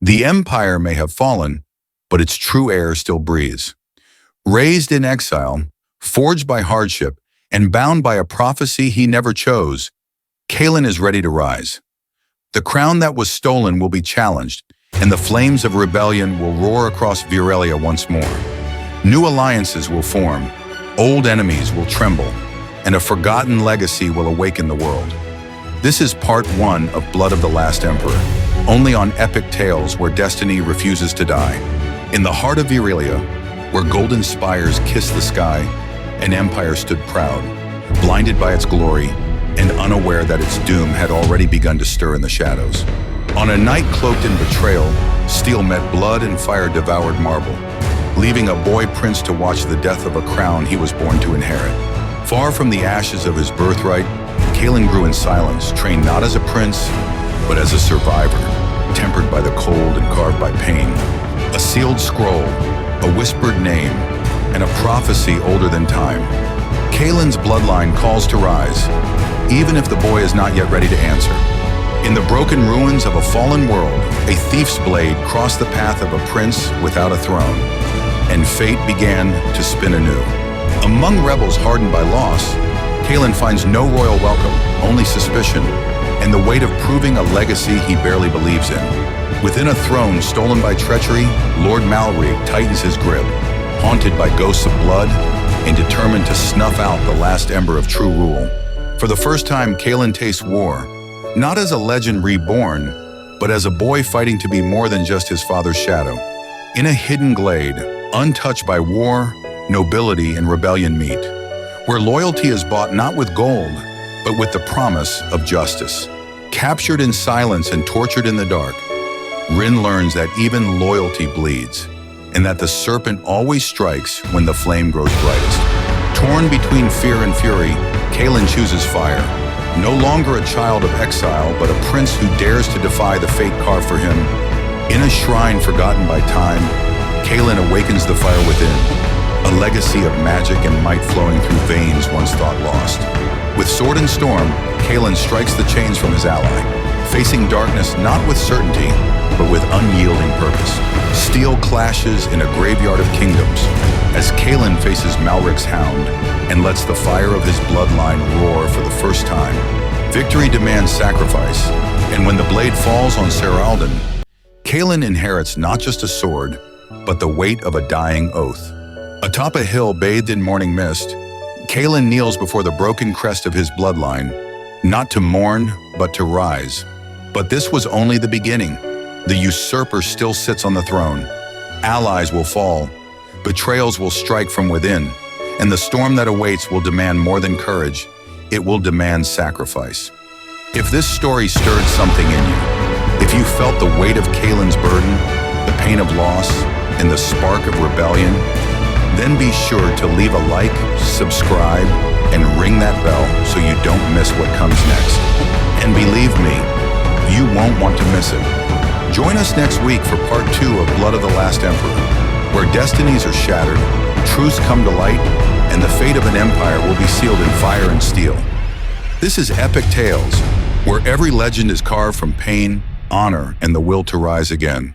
The empire may have fallen, but its true heir still breathes. Raised in exile, forged by hardship, and bound by a prophecy he never chose, Kaelen is ready to rise. The crown that was stolen will be challenged, and the flames of rebellion will roar across Virelia once more. New alliances will form, old enemies will tremble, and a forgotten legacy will awaken the world. This is part 1 of Blood of the Last Emperor, only on Epic Tales where destiny refuses to die. In the heart of Virelia, where golden spires kissed the sky, an empire stood proud, blinded by its glory, and unaware that its doom had already begun to stir in the shadows. On a night cloaked in betrayal, steel met blood and fire devoured marble, leaving a boy prince to watch the death of a crown he was born to inherit. Far from the ashes of his birthright, Kaelen grew in silence, trained not as a prince, but as a survivor, tempered by the cold and carved by pain. A sealed scroll, a whispered name, and a prophecy older than time. Kaelen's bloodline calls to rise, even if the boy is not yet ready to answer. In the broken ruins of a fallen world, a thief's blade crossed the path of a prince without a throne, and fate began to spin anew. Among rebels hardened by loss, Kaelen finds no royal welcome, only suspicion, and the weight of proving a legacy he barely believes in. Within a throne stolen by treachery, Lord Malrig tightens his grip, haunted by ghosts of blood and determined to snuff out the last ember of true rule. For the first time, Kaelen tastes war, not as a legend reborn, but as a boy fighting to be more than just his father's shadow. In a hidden glade, untouched by war, nobility, and rebellion meet, where loyalty is bought not with gold, but with the promise of justice. Captured in silence and tortured in the dark, Rin learns that even loyalty bleeds, and that the serpent always strikes when the flame grows brightest. Torn between fear and fury, Kaelen chooses fire. No longer a child of exile, but a prince who dares to defy the fate carved for him. In a shrine forgotten by time, Kaelen awakens the fire within, a legacy of magic and might flowing through veins once thought lost. With sword and storm, Kaelen strikes the chains from his ally, facing darkness not with certainty, but with unyielding purpose. Steel clashes in a graveyard of kingdoms, as Kaelen faces Malric's hound and lets the fire of his bloodline roar for the first time. Victory demands sacrifice, and when the blade falls on Seralden, Kaelen inherits not just a sword, but the weight of a dying oath. Atop a hill bathed in morning mist, Kaelen kneels before the broken crest of his bloodline, not to mourn, but to rise. But this was only the beginning. The usurper still sits on the throne. Allies will fall, betrayals will strike from within, and the storm that awaits will demand more than courage, it will demand sacrifice. If this story stirred something in you, if you felt the weight of Kaelen's burden, the pain of loss, and the spark of rebellion, then be sure to leave a like, subscribe, and ring that bell so you don't miss what comes next. And believe me, you won't want to miss it. Join us next week for part 2 of Blood of the Last Emperor, where destinies are shattered, truths come to light, and the fate of an empire will be sealed in fire and steel. This is Epic Tales, where every legend is carved from pain, honor, and the will to rise again.